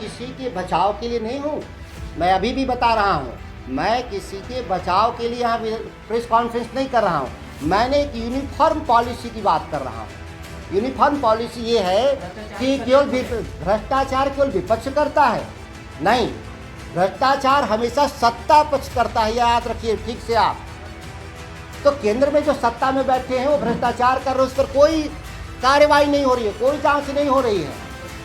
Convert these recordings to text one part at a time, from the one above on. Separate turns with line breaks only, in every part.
किसी के बचाव के लिए नहीं हूँ। मैं अभी भी बता रहा हूँ, मैं किसी के बचाव के लिए यहाँ प्रेस कॉन्फ्रेंस नहीं कर रहा हूँ। मैंने एक यूनिफॉर्म पॉलिसी की बात कर रहा हूँ। यूनिफॉर्म पॉलिसी ये है कि केवल भ्रष्टाचार केवल विपक्ष करता है, नहीं, भ्रष्टाचार हमेशा सत्ता पक्ष करता है, याद रखिए ठीक से आप। तो केंद्र में जो सत्ता में बैठे हैं वो भ्रष्टाचार कर रहे हैं, उस पर कोई कार्रवाई नहीं हो रही है, कोई जांच नहीं हो रही है।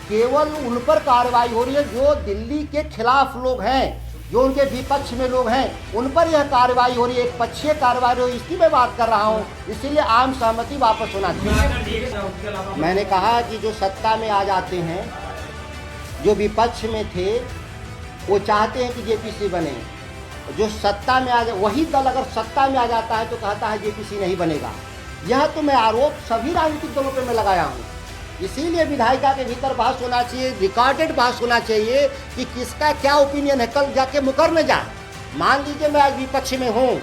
केवल उन पर कार्रवाई हो रही है जो दिल्ली के खिलाफ लोग हैं, जो उनके विपक्ष में लोग हैं, उन पर यह कार्रवाई हो रही है, एक पक्षीय कार्रवाई हो रही है, इसकी मैं बात कर रहा हूँ। इसीलिए आम सहमति वापस होना चाहिए। मैंने कहा कि जो सत्ता में आ जाते हैं, जो विपक्ष में थे, वो चाहते हैं कि जेपीसी बने। जो सत्ता में आ जाए, वही दल अगर सत्ता में आ जाता है तो कहता है जेपीसी नहीं बनेगा। यह तो मैं आरोप सभी राजनीतिक दलों पर मैं लगाया हूँ। इसीलिए विधायिका के भीतर बहस होना चाहिए, रिकॉर्डेड बहस होना चाहिए कि किसका क्या ओपिनियन है। कल जाके मुकर न जाए। मान लीजिए मैं आज विपक्ष में हूँ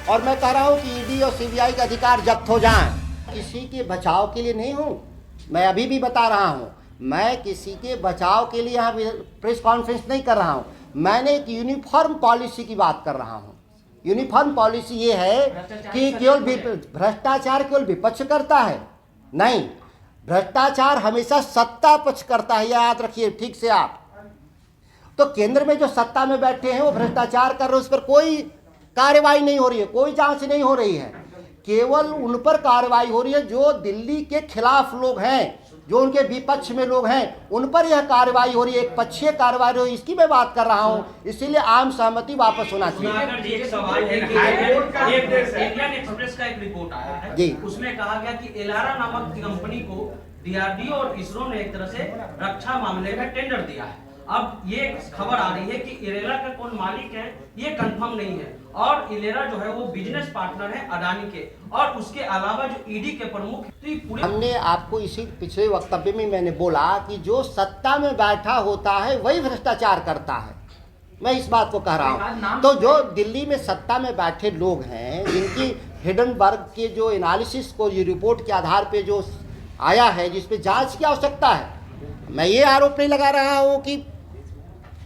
और मैं कह रहा हूँ कि ईडी और सीबीआई का अधिकार जब्त हो जाए। किसी के बचाव के लिए नहीं हूँ। मैं अभी भी बता रहा हूँ, मैं किसी के बचाव के लिए यहाँ प्रेस कॉन्फ्रेंस नहीं कर रहा हूँ। मैंने एक यूनिफॉर्म पॉलिसी की बात कर रहा हूँ। यूनिफॉर्म पॉलिसी ये है कि केवल भ्रष्टाचार केवल विपक्ष करता है, नहीं, भ्रष्टाचार हमेशा सत्ता पक्ष करता है, याद रखिए ठीक से आप। तो केंद्र में जो सत्ता में बैठे हैं वो भ्रष्टाचार कर रहे हैं, उस पर कोई कार्रवाई नहीं हो रही है, कोई जांच नहीं हो रही है। केवल उन पर कार्रवाई हो रही है जो दिल्ली के खिलाफ लोग हैं, जो उनके विपक्ष में लोग हैं, उन पर यह कार्रवाई हो रही है, एक पक्षीय कार्रवाई हो रही है, इसकी मैं बात कर रहा हूँ। इसीलिए आम सहमति वापस होना चाहिए।
एक सवाल है कि इंडियन एक्सप्रेस का एक रिपोर्ट आया है जी, उसमें कहा गया कि एलारा नामक कंपनी को डीआरडीओ और इसरो ने एक तरह से रक्षा मामले में टेंडर दिया है। अब ये खबर आ रही है कि इरेरा का कौन मालिक है ये कंफर्म नहीं है, और इरेरा जो है वो बिजनेस पार्टनर है अडानी के, और उसके अलावा जो ईडी के प्रमुख। तो
हमने आपको इसी पिछले वक्तव्य में मैंने बोला कि जो सत्ता में बैठा होता है वही भ्रष्टाचार करता है। मैं इस बात को कह रहा हूँ। तो जो दिल्ली में सत्ता में बैठे लोग हैं, जिनकी हिडनबर्ग के जो एनालिसिस को ये रिपोर्ट के आधार पे जो आया है, जिस पे जांच की आवश्यकता है, मैं ये आरोप नहीं लगा रहा हूँ कि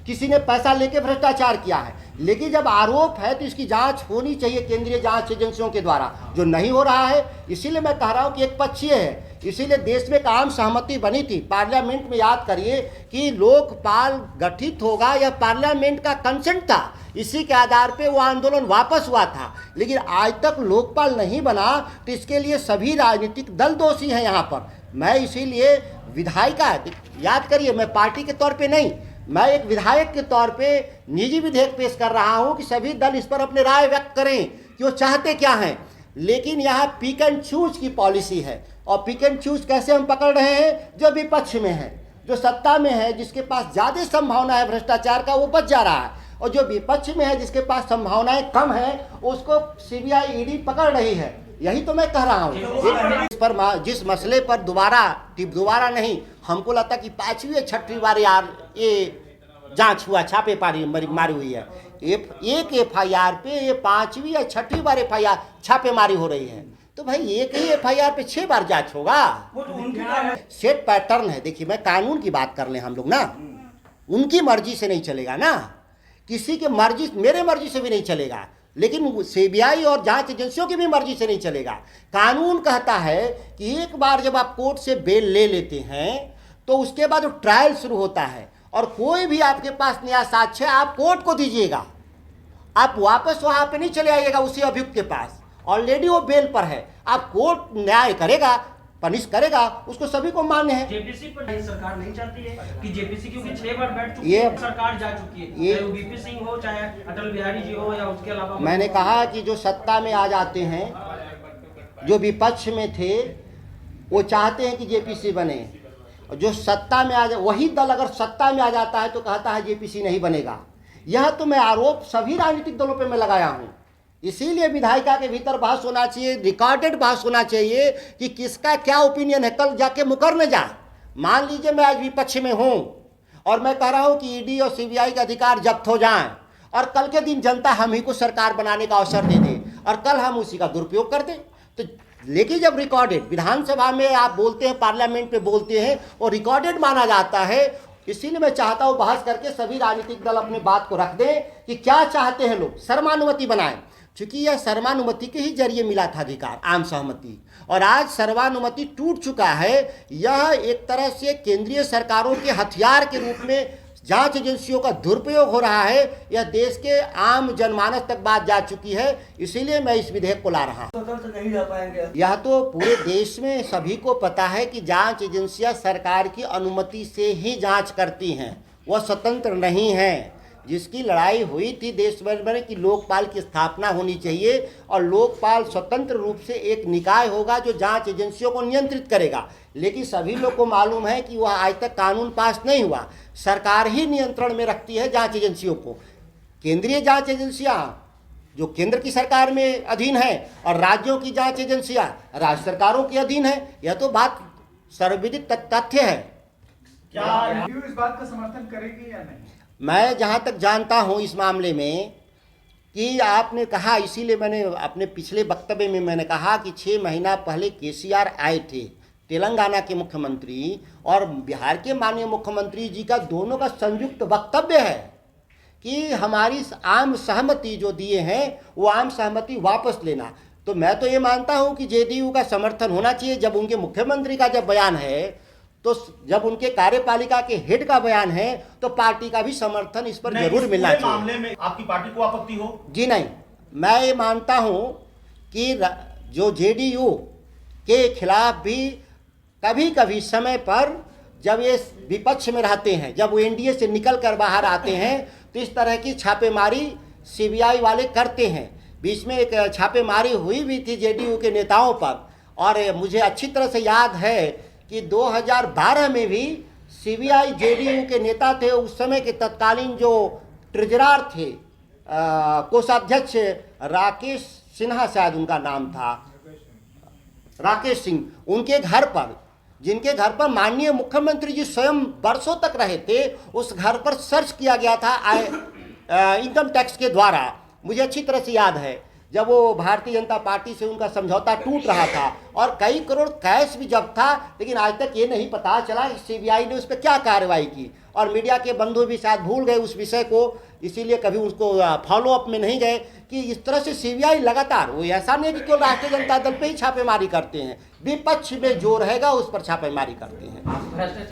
किसी ने पैसा लेके भ्रष्टाचार किया है, लेकिन जब आरोप है तो इसकी जांच होनी चाहिए केंद्रीय जांच एजेंसियों के द्वारा, जो नहीं हो रहा है। इसीलिए मैं कह रहा हूँ कि एक पक्षीय है। इसीलिए देश में एक आम सहमति बनी थी पार्लियामेंट में, याद करिए कि लोकपाल गठित होगा, यह पार्लियामेंट का कंसेंट था, इसी के आधार पे वो आंदोलन वापस हुआ था। लेकिन आज तक लोकपाल नहीं बना, तो इसके लिए सभी राजनीतिक दल दोषी हैं यहाँ पर। मैं इसीलिए विधायिका, याद करिए, मैं पार्टी के तौर पे नहीं, मैं एक विधायक के तौर पे निजी विधेयक पेश कर रहा हूं कि सभी दल इस पर अपने राय व्यक्त करें कि वो चाहते क्या हैं। लेकिन यहाँ पिक एंड चूज की पॉलिसी है, और पिक एंड चूज कैसे हम पकड़ रहे हैं? जो विपक्ष में है, जो सत्ता में है, जिसके पास ज़्यादा संभावना है भ्रष्टाचार का, वो बच जा रहा है, और जो विपक्ष में है, जिसके पास संभावनाएं कम है, उसको सीबीआई ईडी पकड़ रही है। यही तो मैं कह रहा हूँ। इस पर जिस मसले पर दोबारा नहीं, हमको लगता कि 5वीं या 6वीं बार यार ये जांच हुआ, छापेमारी मारी हुई है। एक एफआईआर पे ये 5वीं या 6वीं बार एफआईआर छापेमारी हो रही है। तो भाई एक ही एफआईआर पे 6 बार जांच होगा, वो तो उनका सेट पैटर्न है। देखिए, मैं कानून की बात कर लें हम लोग ना, उनकी मर्जी से नहीं चलेगा ना, किसी की मर्जी, मेरे मर्जी से भी नहीं चलेगा, लेकिन सीबीआई और जांच एजेंसियों की भी मर्जी से नहीं चलेगा। कानून कहता है कि एक बार जब आप कोर्ट से बेल ले लेते हैं तो उसके बाद वो ट्रायल शुरू होता है, और कोई भी आपके पास नया साक्ष्य आप कोर्ट को दीजिएगा, आप वापस वहां पे नहीं चले आइएगा उसी अभियुक्त के पास, ऑलरेडी वो बेल पर है। आप कोर्ट न्याय करेगा, पनिश करेगा, उसको सभी को मान्य है।
जेपीसी पर सरकार नहीं चाहती है कि जेपीसी, क्योंकि 6 बार बैठ चुकी है, सरकार जा चुकी है, चाहे वो वीपी सिंह हो, चाहे अटल बिहारी जी हो, या उसके अलावा।
मैंने कहा कि जो सत्ता में आ जाते हैं, जो विपक्ष में थे, वो चाहते हैं कि जेपीसी बने, और जो सत्ता में आ जाए, वही दल अगर सत्ता में आ जाता है तो कहता है जेपीसी नहीं बनेगा। यह तो मैं आरोप सभी राजनीतिक दलों पे मैं लगाया हूँ। इसीलिए विधायिका के भीतर बहस होना चाहिए, रिकॉर्डेड बहस होना चाहिए कि किसका क्या ओपिनियन है। कल जाके मुकर न जाए। मान लीजिए मैं आज विपक्ष में हूँ और मैं कह रहा हूँ कि ईडी और सीबीआई का अधिकार जब्त हो जाएं, और कल के दिन जनता हम ही को सरकार बनाने का अवसर दे दे, और कल हम उसी का दुरुपयोग कर दें। तो लेकिन जब रिकॉर्डेड विधानसभा में आप बोलते हैं, पार्लियामेंट पे बोलते हैं, और रिकॉर्डेड माना जाता है, इसीलिए मैं चाहता हूँ बहस करके सभी राजनीतिक दल अपनी बात को रख दें कि क्या चाहते हैं लोग, सर्वानुमति बनाएं, क्योंकि यह सर्वानुमति के ही जरिए मिला था अधिकार, आम सहमति, और आज सर्वानुमति टूट चुका है। यह एक तरह से केंद्रीय सरकारों के हथियार के रूप में जांच एजेंसियों का दुरुपयोग हो रहा है। यह देश के आम जनमानस तक बात जा चुकी है, इसीलिए मैं इस विधेयक को ला रहा हूं।
स्वतंत्र नहीं जा पाएंगे।
यह तो पूरे देश में सभी को पता है कि जांच एजेंसियां सरकार की अनुमति से ही जांच करती हैं, वह स्वतंत्र नहीं है। जिसकी लड़ाई हुई थी देश भर में कि लोकपाल की स्थापना होनी चाहिए और लोकपाल स्वतंत्र रूप से एक निकाय होगा जो जांच एजेंसियों को नियंत्रित करेगा। लेकिन सभी लोग को मालूम है कि वह आज तक कानून पास नहीं हुआ, सरकार ही नियंत्रण में रखती है जांच एजेंसियों को। केंद्रीय जांच एजेंसियां जो केंद्र की सरकार में अधीन है और राज्यों की जांच एजेंसियां राज्य सरकारों के अधीन है। यह तो बात सर्वविदित तथ्य है।
क्या इस बात का समर्थन करेगी या नहीं?
मैं जहाँ तक जानता हूँ इस मामले में कि आपने कहा, इसीलिए मैंने अपने पिछले वक्तव्य में मैंने कहा कि 6 महीना पहले केसीआर आए थे, तेलंगाना के मुख्यमंत्री और बिहार के माननीय मुख्यमंत्री जी का दोनों का संयुक्त वक्तव्य है कि हमारी आम सहमति जो दिए हैं वो आम सहमति वापस लेना। तो मैं तो ये मानता हूँ कि जेडीयू का समर्थन होना चाहिए। जब उनके मुख्यमंत्री का जब बयान है, तो जब उनके कार्यपालिका के हेड का बयान है, तो पार्टी का भी समर्थन इस पर जरूर मिलना चाहिए।
मामले में आपकी पार्टी को आपत्ति हो?
जी नहीं, मैं ये मानता हूं कि जो जेडीयू के खिलाफ भी कभी कभी समय पर जब ये विपक्ष में रहते हैं, जब वो एनडीए से निकल कर बाहर आते हैं, तो इस तरह की छापेमारी सीबीआई वाले करते हैं। बीच में एक छापेमारी हुई भी थी जेडीयू के नेताओं पर, और मुझे अच्छी तरह से याद है कि 2012 में भी सीबीआई जेडीयू के नेता थे, उस समय के तत्कालीन जो ट्रेजरर थे, कोषाध्यक्ष राकेश सिन्हा शायद उनका नाम था, राकेश सिंह, उनके घर पर, जिनके घर पर माननीय मुख्यमंत्री जी स्वयं वर्षों तक रहे थे, उस घर पर सर्च किया गया था इनकम टैक्स के द्वारा। मुझे अच्छी तरह से याद है जब वो भारतीय जनता पार्टी से उनका समझौता टूट रहा था और कई करोड़ कैश भी जब्त था, लेकिन आज तक ये नहीं पता चला कि सीबीआई ने उस पर क्या कार्रवाई की, और मीडिया के बंधु भी शायद भूल गए उस विषय को, इसीलिए कभी उसको फॉलो अप में नहीं गए कि इस तरह से सीबीआई लगातार, वो ऐसा नहीं कि केवल राष्ट्रीय जनता दल पे ही छापेमारी करते हैं, विपक्ष में जो रहेगा उस पर छापेमारी करते हैं।